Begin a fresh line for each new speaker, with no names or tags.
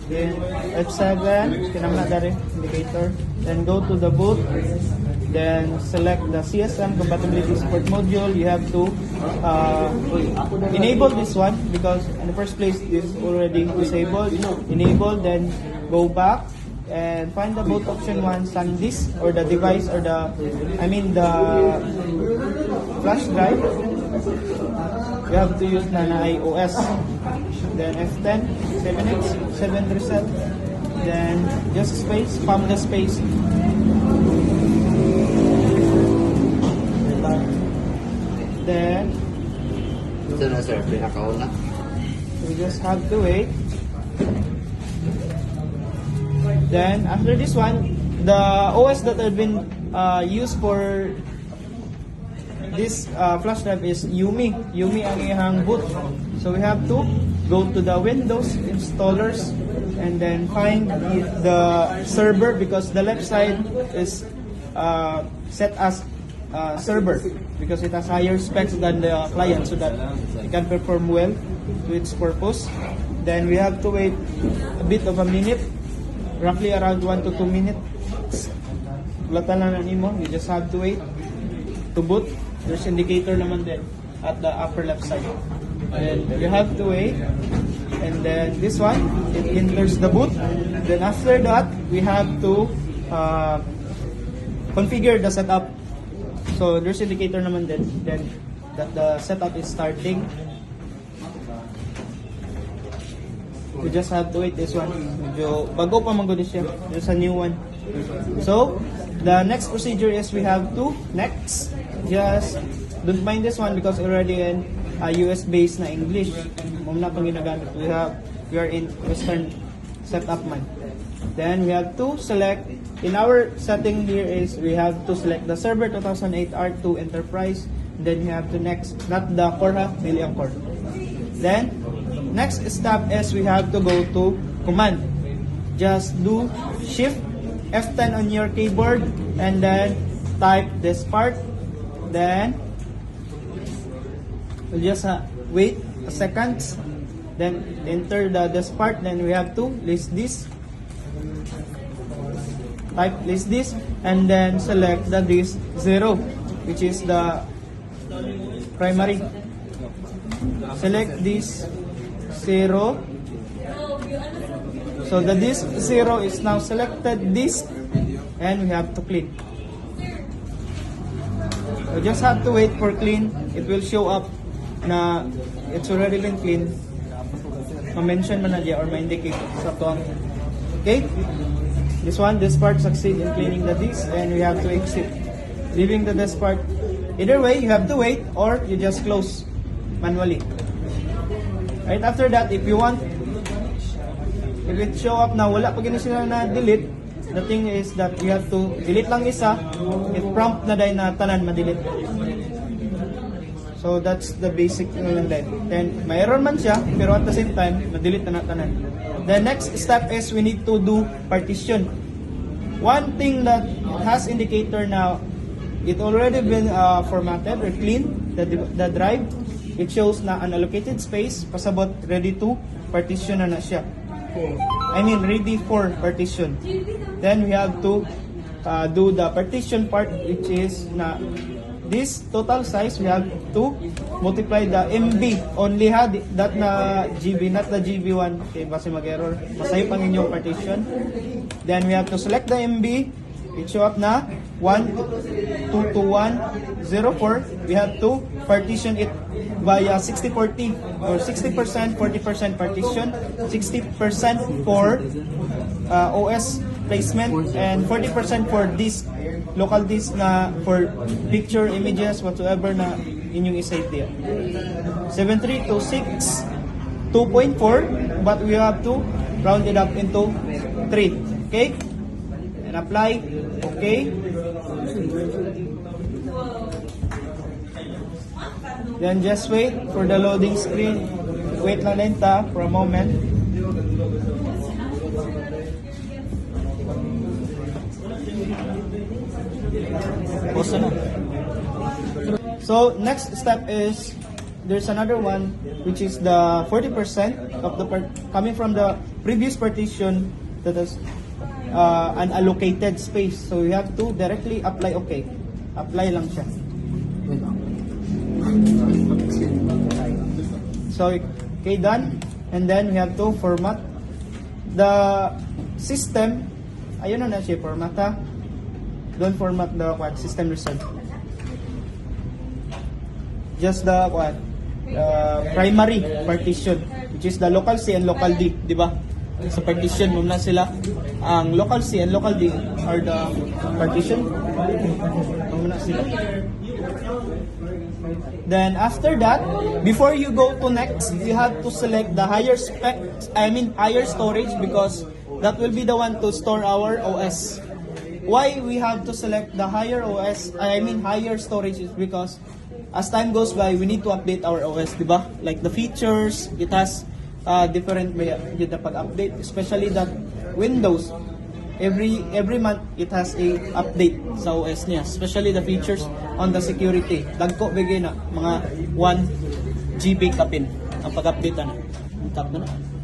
then F7, kinamna dari indicator. Then go to the boot. Then select the CSM compatibility support module. You have to enable this one because in the first place this is already disabled. Enable, then go back and find the boot option one, SanDisk or the device or the flash drive. You have to use na iOS. Then F10, 7X, 7 reset. Then just space, palm the space. Then
Ito na sir, pinakauna.
we just have to wait. Then after this one, the OS that have been used for this flash drive is Yumi. Yumi ang iyang boot. So we have to go to the Windows installers and then find the server because the left side is set as server because it has higher specs than the client so that it can perform well to its purpose. Then we have to wait a bit of a minute, roughly around 1 to 2 minutes. Ulatan na nimo, you just have to wait to boot. There's indicator naman din at the upper left side. Then you have to wait, and then this one, it enters the boot. Then after that, we have to configure the setup. So there's indicator naman din then that the setup is starting. We just have to wait this one. Medyo bago pa man gud siya. There's a new one. So the next procedure is we have to next. Just don't mind this one because already in US based na English. Muna pang ginagamit. We are in Western setup man. Then we have to select, in our setting here is we have to select the server 2008 R2 Enterprise. Then we have to next, not the core ha, really ang core. Then next step is we have to go to command. Just do Shift F10 on your keyboard and then type this part. Then we'll just wait a second. Then enter this part. Then we have to list this. Type list this and then select the disk 0, which is the primary. Select this 0. So the disk 0 is now selected disk and we have to clean. We just have to wait for clean. It will show up na it's already been cleaned. Ma-mention man na diya or ma-indicate sa to. Okay? This part succeed in cleaning the disk and we have to exit, leaving the disk part. Either way, you have to wait or you just close manually. Right after that, if you want, if it show up na wala pa gini sila na delete, the thing is that you have to delete lang isa, it prompt na dahil na tanan ma-delete. So that's the basic lang din. Then may error man siya, pero at the same time, ma-delete na tanan. The next step is we need to do partition. One thing that has indicator now, it already been formatted or cleaned, the drive. It shows na unallocated space, pasabot ready to partition na siya. I mean ready for partition. Then we have to do the partition part, which is na this total size we have to multiply the MB only ha, that na GB, not the GB1. Okay, base mag-error. Masayop ang inyong partition. Then we have to select the MB. It show up na 1,221,04. We have to partition it via 60-40 or 60%, 40% partition, 60% for OS placement and 40% for disk, local disk na for picture, images, whatsoever na inyong isave there. 7326 2.4, but we have to round it up into 3. Okay? And apply. Okay. Then just wait for the loading screen. Wait lang lenta for a moment. So next step is there's another one which is the 40% of the coming from the previous partition that is an allocated space. So you have to directly apply okay. Apply lang siya. So okay, done. And then we have to format the system. Ayun na siya format ha. Don't format the system result. Just the primary partition, which is the local C and local D, di ba? Sa partition muna sila. Ang local C and local D are the partition. Muna sila. Then after that, before you go to next, you have to select the higher higher storage, because that will be the one to store our OS. Why we have to select the higher higher storage is because as time goes by, we need to update our OS, di ba? Like the features, it has different way yun na pag-update, especially that Windows. Every month, it has a update sa OS niya, especially the features on the security. Dagko bigay na mga 1 GB kapin ang pag-update na. Tap na na.